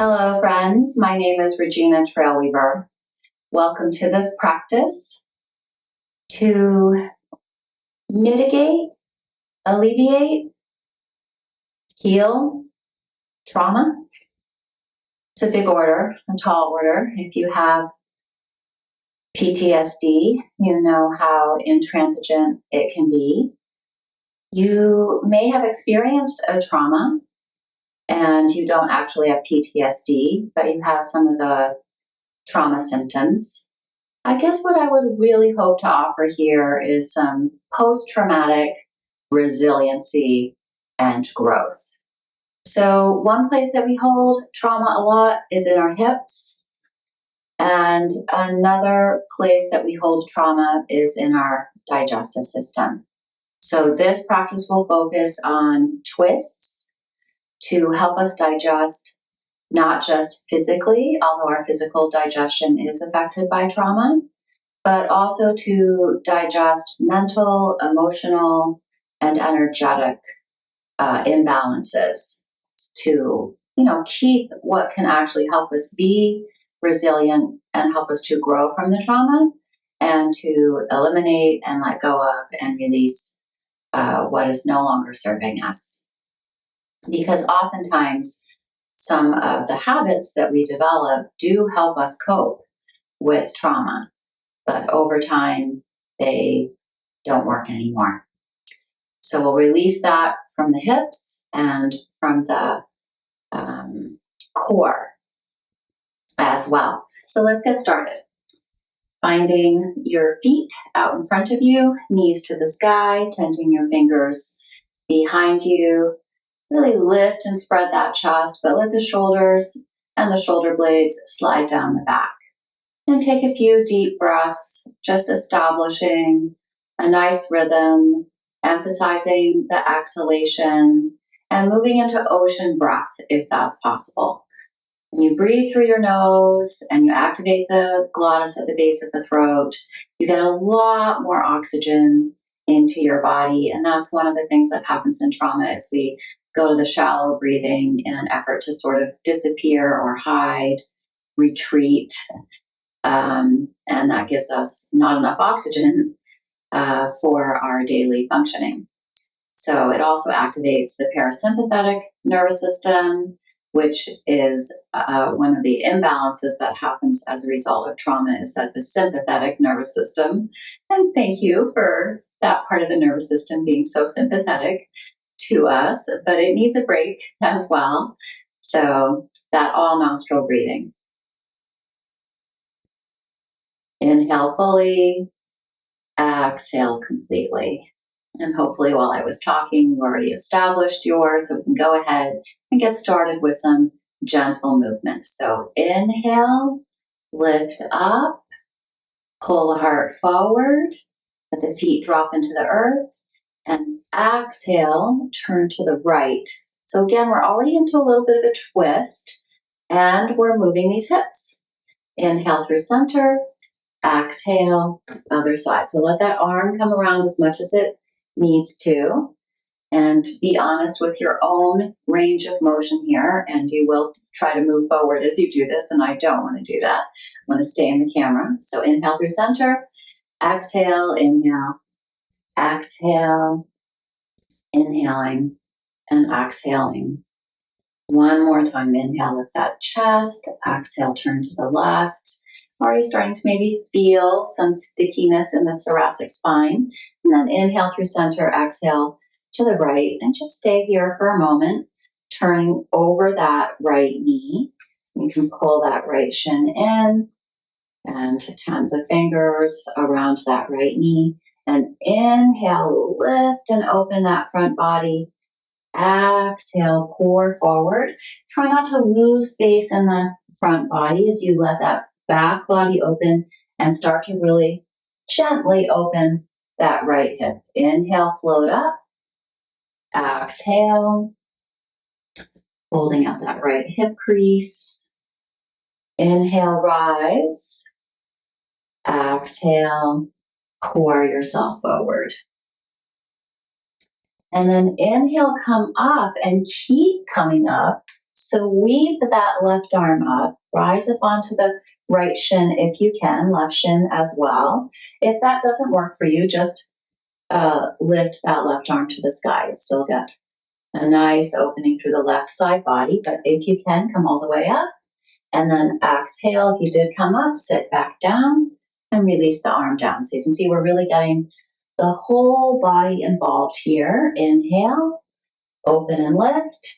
Hello, friends. My name is Regina Trailweaver. Welcome to this practice to mitigate, alleviate, heal trauma. It's a big order, a tall order. If you have PTSD, you know how intransigent it can be. You may have experienced a trauma and you don't actually have PTSD, but you have some of the trauma symptoms. I guess what I would really hope to offer here is some post-traumatic resiliency and growth. So one place that we hold trauma a lot is in our hips, and another place that we hold trauma is in our digestive system. So this practice will focus on twists to help us digest not just physically, although our physical digestion is affected by trauma, but also to digest mental, emotional, and energetic imbalances to, keep what can actually help us be resilient and help us to grow from the trauma and to eliminate and let go of and release what is no longer serving us. Because oftentimes, some of the habits that we develop do help us cope with trauma, but over time, they don't work anymore. So we'll release that from the hips and from the core as well. So let's get started. Finding your feet out in front of you, knees to the sky, tenting your fingers behind you. Really lift and spread that chest, but let the shoulders and the shoulder blades slide down the back. And take a few deep breaths, just establishing a nice rhythm, emphasizing the exhalation, and moving into ocean breath if that's possible. When you breathe through your nose and you activate the glottis at the base of the throat, you get a lot more oxygen into your body. And that's one of the things that happens in trauma is we go to the shallow breathing in an effort to sort of disappear or hide, retreat. And that gives us not enough oxygen for our daily functioning. So it also activates the parasympathetic nervous system, which is one of the imbalances that happens as a result of trauma is that the sympathetic nervous system, and thank you for that part of the nervous system being so sympathetic to us, but it needs a break as well. So that all nostril breathing. Inhale fully, exhale completely. And hopefully while I was talking, you already established yours, so we can go ahead and get started with some gentle movement. So inhale, lift up, pull the heart forward, let the feet drop into the earth, and exhale, turn to the right. So again, we're already into a little bit of a twist, and we're moving these hips. Inhale through center, exhale, other side. So let that arm come around as much as it needs to, and be honest with your own range of motion here, and you will try to move forward as you do this, and I don't want to do that. I want to stay in the camera. So inhale through center, exhale, inhale, exhale, inhaling, and exhaling. One more time, inhale, lift that chest, exhale, turn to the left. Already starting to maybe feel some stickiness in the thoracic spine. And then inhale through center, exhale to the right, and just stay here for a moment, turning over that right knee. You can pull that right shin in and tap the fingers around that right knee. And inhale, lift and open that front body. Exhale, pour forward. Try not to lose space in the front body as you let that back body open and start to really gently open that right hip. Inhale, float up. Exhale, holding out that right hip crease. Inhale, rise. Exhale, pour yourself forward. And then inhale, come up and keep coming up So weave that left arm up, rise up onto the right shin if you can, left shin as well. If that doesn't work for you, just lift that left arm to the sky. You'll still get a nice opening through the left side body, but if you can, come all the way up. And then exhale. If you did come up, sit back down and release the arm down. So you can see we're really getting the whole body involved here. Inhale, open and lift.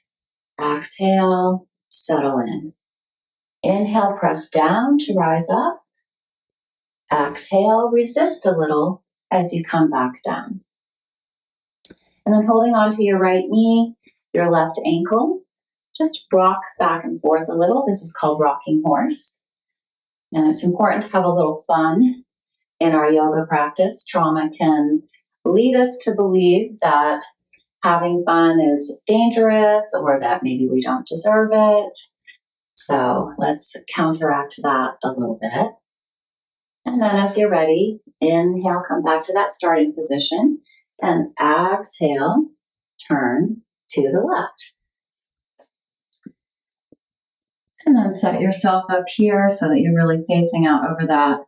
Exhale, settle in. Inhale, press down to rise up. Exhale, resist a little as you come back down. And then holding onto your right knee, your left ankle, just rock back and forth a little. This is called rocking horse. And it's important to have a little fun in our yoga practice. Trauma can lead us to believe that having fun is dangerous or that maybe we don't deserve it. So let's counteract that a little bit. And then as you're ready, inhale, come back to that starting position, and exhale, turn to the left. And then set yourself up here so that you're really facing out over that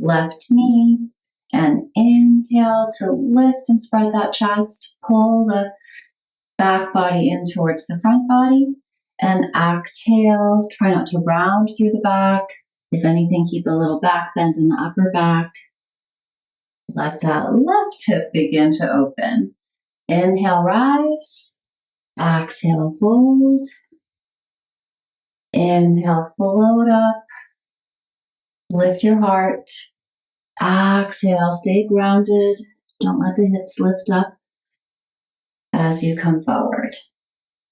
left knee. And inhale to lift and spread that chest. Pull the back body in towards the front body. And exhale, try not to round through the back. If anything, keep a little back bend in the upper back. Let that left hip begin to open. Inhale, rise. Exhale, fold. Inhale, float up. Lift your heart. Exhale, stay grounded. Don't let the hips lift up as you come forward.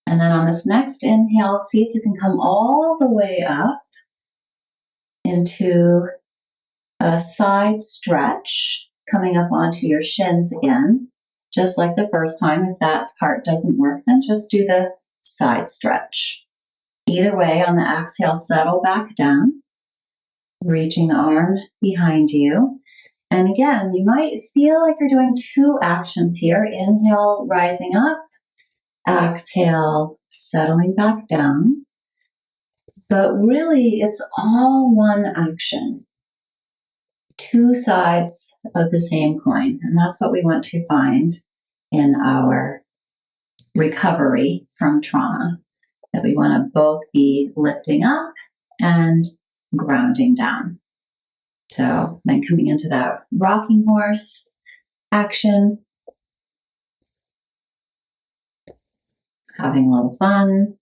And then on this next inhale, see if you can come all the way up into a side stretch, coming up onto your shins again, just like the first time. If that part doesn't work, then just do the side stretch. Either way, on the exhale, settle back down, reaching the arm behind you. And again, you might feel like you're doing two actions here. Inhale, rising up. Exhale, settling back down. But really, it's all one action. Two sides of the same coin. And that's what we want to find in our recovery from trauma. That we want to both be lifting up and grounding down. So then coming into that rocking horse action, having a little fun,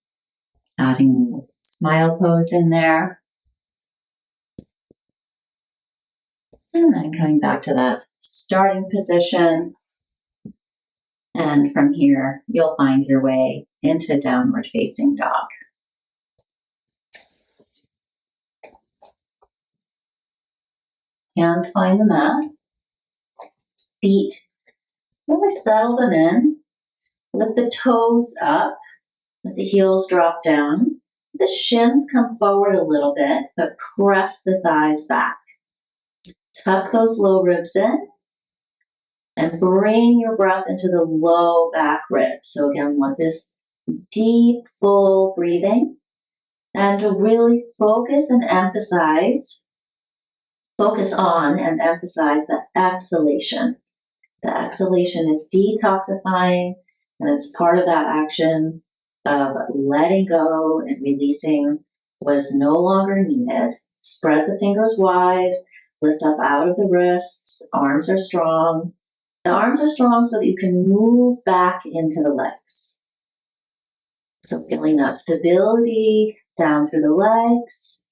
adding a little smile pose in there. And then coming back to that starting position. And from here, you'll find your way into downward facing dog. Hands find the mat. Feet, really settle them in. Lift the toes up. Let the heels drop down. The shins come forward a little bit, but press the thighs back. Tuck those low ribs in. And bring your breath into the low back ribs. So again, we want this deep, full breathing. And to really focus on and emphasize the exhalation. The exhalation is detoxifying, and it's part of that action of letting go and releasing what is no longer needed. Spread the fingers wide, lift up out of the wrists, arms are strong. The arms are strong so that you can move back into the legs. So feeling that stability down through the legs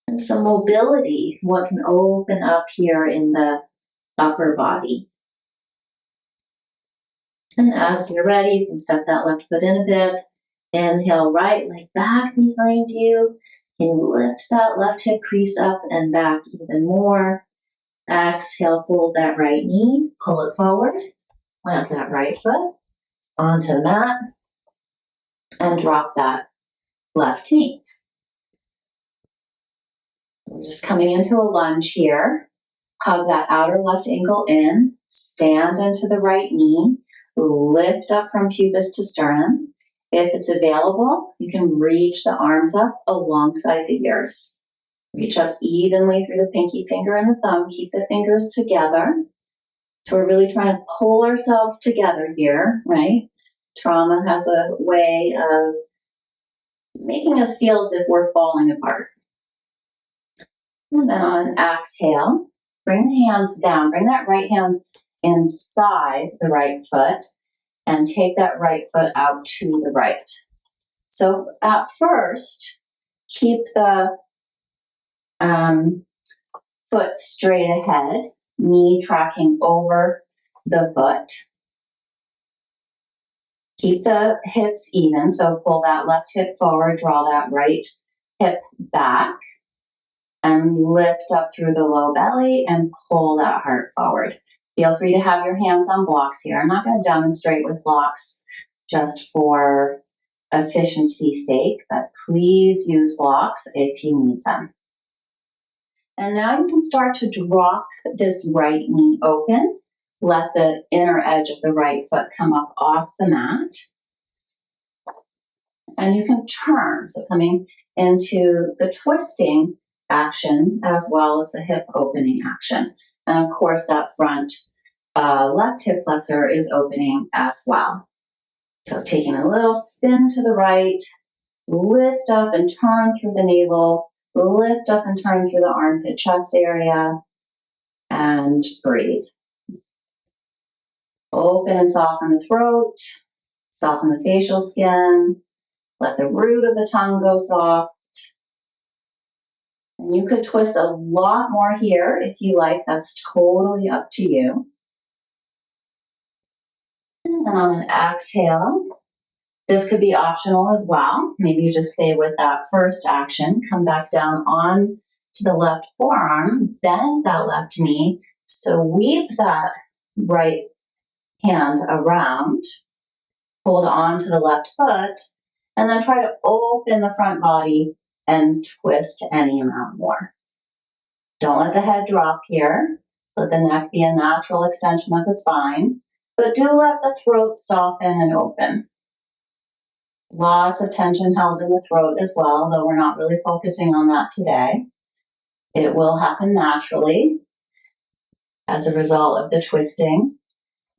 and some mobility, what can open up here in the upper body. And as you're ready, you can step that left foot in a bit. Inhale, right leg back behind you. Can you lift that left hip crease up and back even more? Exhale, fold that right knee, pull it forward, plant that right foot onto the mat, and drop that left knee. We're just coming into a lunge here. Hug that outer left ankle in, stand into the right knee, lift up from pubis to sternum, If it's available, you can reach the arms up alongside the ears. Reach up evenly through the pinky finger and the thumb. Keep the fingers together. So we're really trying to pull ourselves together here, right? Trauma has a way of making us feel as if we're falling apart. And then on an exhale, bring the hands down. Bring that right hand inside the right foot and take that right foot out to the right. So at first, keep the foot straight ahead, knee tracking over the foot. Keep the hips even, so pull that left hip forward, draw that right hip back, and lift up through the low belly and pull that heart forward. Feel free to have your hands on blocks here. I'm not going to demonstrate with blocks just for efficiency's sake, but please use blocks if you need them. And now you can start to drop this right knee open. Let the inner edge of the right foot come up off the mat. And you can turn, so coming into the twisting action as well as the hip opening action. And of course, that front left hip flexor is opening as well. So taking a little spin to the right, lift up and turn through the navel, lift up and turn through the armpit chest area, and breathe. Open and soften the throat, soften the facial skin, let the root of the tongue go soft. And you could twist a lot more here if you like, that's totally up to you. And then on an exhale, this could be optional as well. Maybe you just stay with that first action, come back down on to the left forearm, bend that left knee, sweep that right hand around, hold on to the left foot, and then try to open the front body and twist any amount more. Don't let the head drop here. Let the neck be a natural extension of the spine, but do let the throat soften and open. Lots of tension held in the throat as well, though we're not really focusing on that today. It will happen naturally as a result of the twisting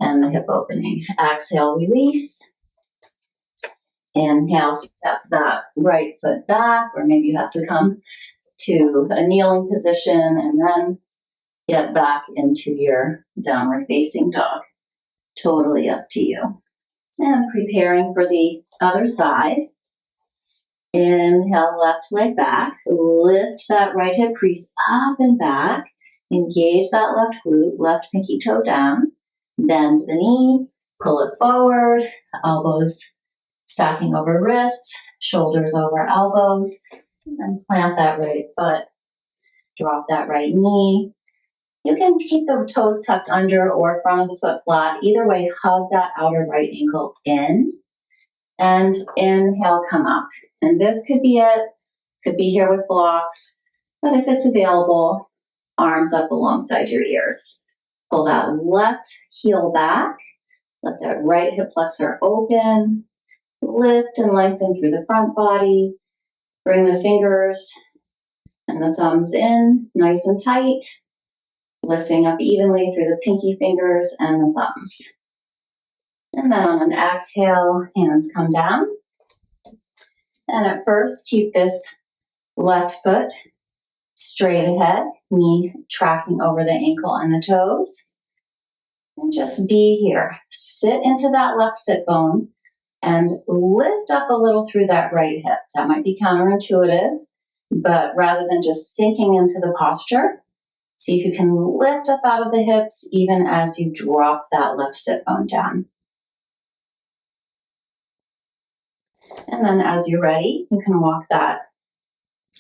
and the hip opening. Exhale, release. Inhale, step that right foot back, or maybe you have to come to a kneeling position and then get back into your downward facing dog. Totally up to you. And preparing for the other side. Inhale, left leg back. Lift that right hip crease up and back. Engage that left glute, left pinky toe down. Bend the knee, pull it forward, elbows stacking over wrists, shoulders over elbows, and plant that right foot. Drop that right knee. You can keep the toes tucked under or front of the foot flat. Either way, hug that outer right ankle in. And inhale, come up. And this could be it. Could be here with blocks. But if it's available, arms up alongside your ears. Pull that left heel back. Let that right hip flexor open. Lift and lengthen through the front body. Bring the fingers and the thumbs in, nice and tight. Lifting up evenly through the pinky fingers and the thumbs. And then on an exhale, hands come down. And at first, keep this left foot straight ahead, knees tracking over the ankle and the toes. And just be here. Sit into that left sit bone and lift up a little through that right hip. That might be counterintuitive, but rather than just sinking into the posture, see if you can lift up out of the hips even as you drop that left sit bone down. And then as you're ready, you can walk that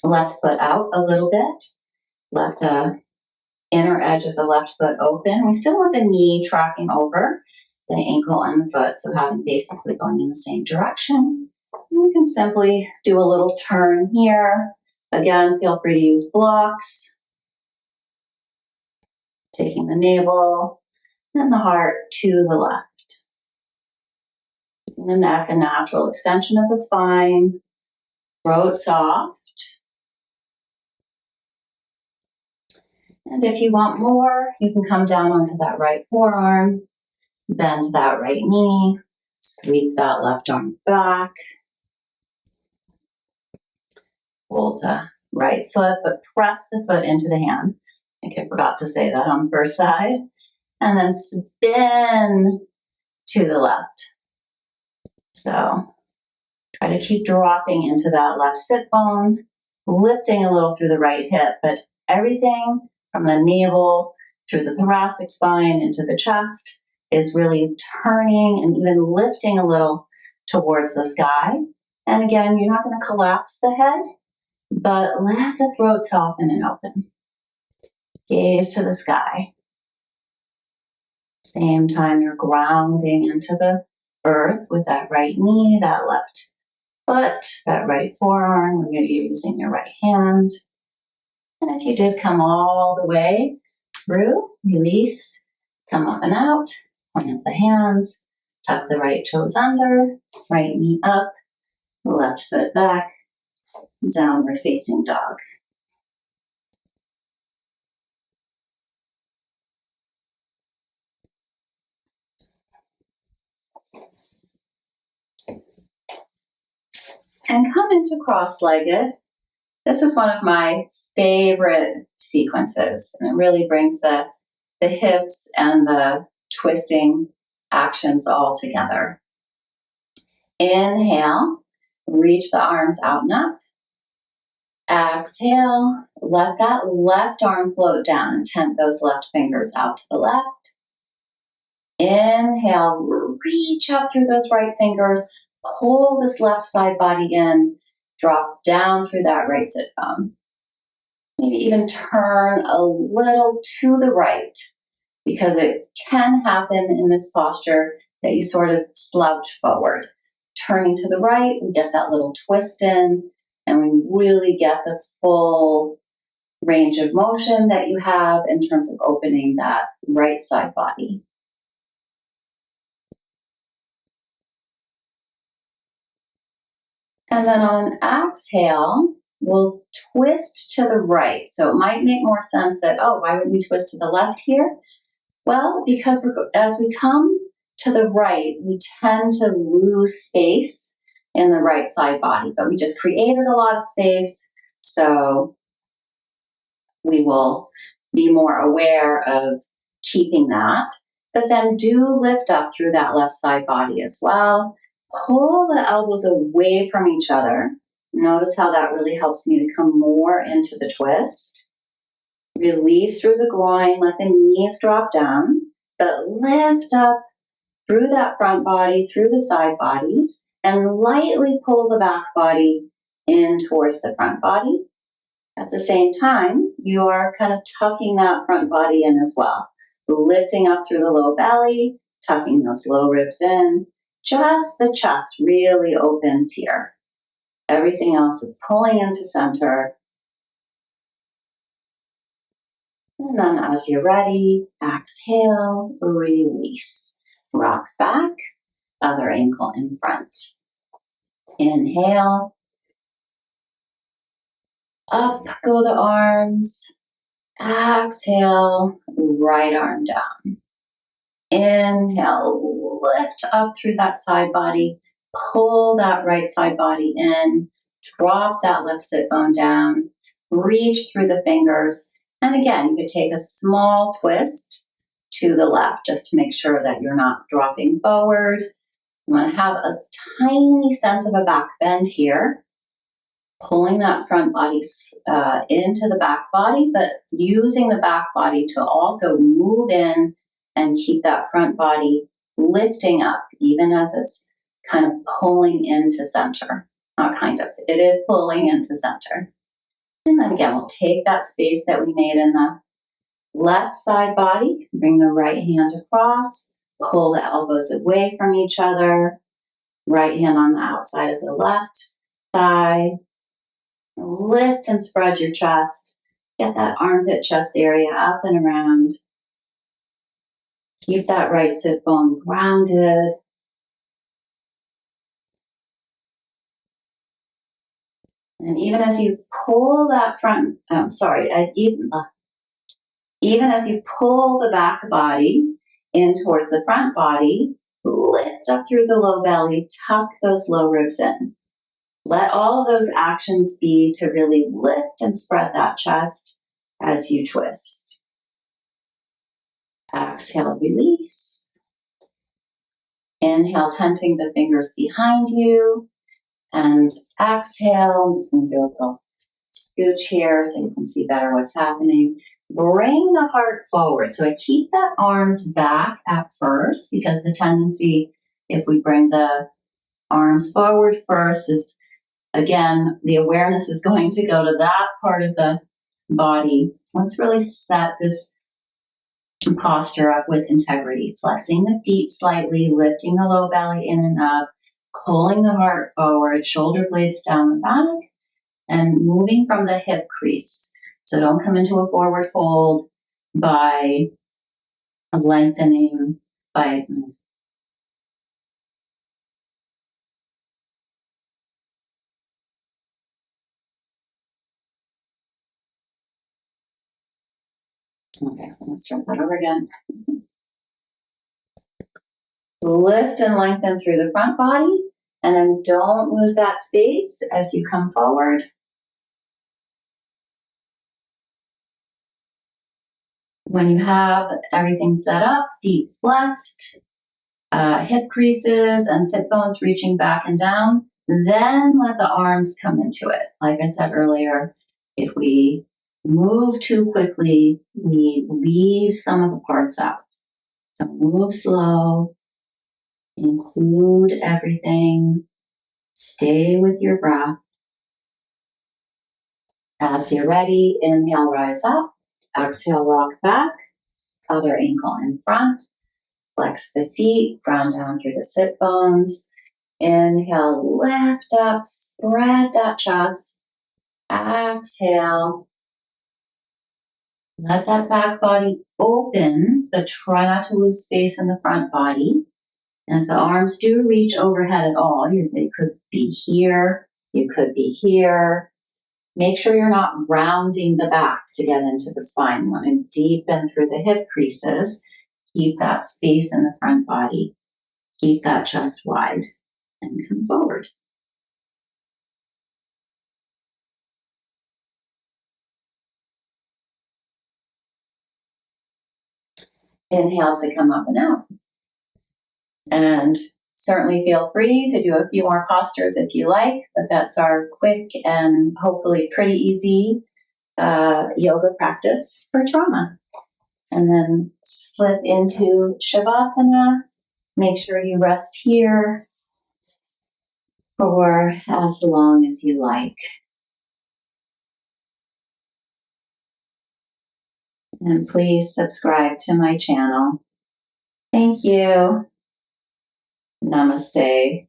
left foot out a little bit. Let the inner edge of the left foot open. We still want the knee tracking over the ankle and the foot, so having basically going in the same direction. You can simply do a little turn here. Again, feel free to use blocks. Taking the navel and the heart to the left. The neck, a natural extension of the spine. Throat soft. And if you want more, you can come down onto that right forearm, bend that right knee, sweep that left arm back, hold the right foot, but press the foot into the hand. I think I forgot to say that on the first side. And then spin to the left. So try to keep dropping into that left sit bone, lifting a little through the right hip, but everything from the navel through the thoracic spine into the chest is really turning and even lifting a little towards the sky. And again, you're not going to collapse the head, but let the throat soften and open. Gaze to the sky. Same time you're grounding into the earth with that right knee, that left foot, that right forearm, or maybe you're using your right hand. And if you did come all the way through, release, come up and out, plant the hands, tuck the right toes under, right knee up, left foot back, downward facing dog. And come into cross-legged. This is one of my favorite sequences, and it really brings the hips and the twisting actions all together. Inhale, reach the arms out and up. Exhale, let that left arm float down and tent those left fingers out to the left. Inhale, reach up through those right fingers, pull this left side body in, drop down through that right sit bone. Maybe even turn a little to the right, because it can happen in this posture that you sort of slouch forward. Turning to the right, we get that little twist in, and we really get the full range of motion that you have in terms of opening that right side body. And then on an exhale, we'll twist to the right. So it might make more sense that, oh, why would we twist to the left here? Well, because as we come to the right, we tend to lose space in the right side body, but we just created a lot of space, so we will be more aware of keeping that. But then do lift up through that left side body as well. Pull the elbows away from each other. Notice how that really helps me to come more into the twist. Release through the groin, let the knees drop down, but lift up through that front body, through the side bodies, and lightly pull the back body in towards the front body. At the same time, you are kind of tucking that front body in as well, lifting up through the low belly, tucking those low ribs in. Just the chest really opens here. Everything else is pulling into center. And then as you're ready, exhale, release. Rock back, other ankle in front. Inhale. Up go the arms. Exhale, right arm down. Inhale, lift up through that side body. Pull that right side body in. Drop that left sit bone down. Reach through the fingers. And again, you could take a small twist to the left just to make sure that you're not dropping forward. You want to have a tiny sense of a back bend here, pulling that front body into the back body, but using the back body to also move in and keep that front body lifting up, even as it's kind of pulling into center. Not kind of, it is pulling into center. And then again, we'll take that space that we made in the left side body, bring the right hand across, pull the elbows away from each other, right hand on the outside of the left thigh, lift and spread your chest, get that armpit chest area up and around, keep that right sit bone grounded, And even as you pull that front, even as you pull the back body in towards the front body, lift up through the low belly, tuck those low ribs in. Let all of those actions be to really lift and spread that chest as you twist. Exhale, release. Inhale, tenting the fingers behind you. And exhale, I'm just going to do a little scooch here so you can see better what's happening. Bring the heart forward. So I keep the arms back at first, because the tendency, if we bring the arms forward first, is, again, the awareness is going to go to that part of the body. Let's really set this posture up with integrity, flexing the feet slightly, lifting the low belly in and up, pulling the heart forward, shoulder blades down the back, and moving from the hip crease. So don't come into a forward fold by lengthening, by okay, let's start that over again. Lift and lengthen through the front body, and then don't lose that space as you come forward. When you have everything set up, feet flexed, hip creases and sit bones reaching back and down, then let the arms come into it. Like I said earlier, if we move too quickly, we leave some of the parts out. So move slow, include everything, stay with your breath. As you're ready, inhale, rise up, exhale, rock back, other ankle in front, flex the feet, ground down through the sit bones. Inhale, lift up, spread that chest. Exhale, let that back body open, but try not to lose space in the front body. And if the arms do reach overhead at all, they could be here, you could be here. Make sure you're not rounding the back to get into the spine. You want to deepen through the hip creases. Keep that space in the front body. Keep that chest wide and come forward. Inhale to come up and out. And certainly feel free to do a few more postures if you like, but that's our quick and hopefully pretty easy yoga practice for trauma. And then slip into Shavasana. Make sure you rest here for as long as you like. And please subscribe to my channel. Thank you. Namaste.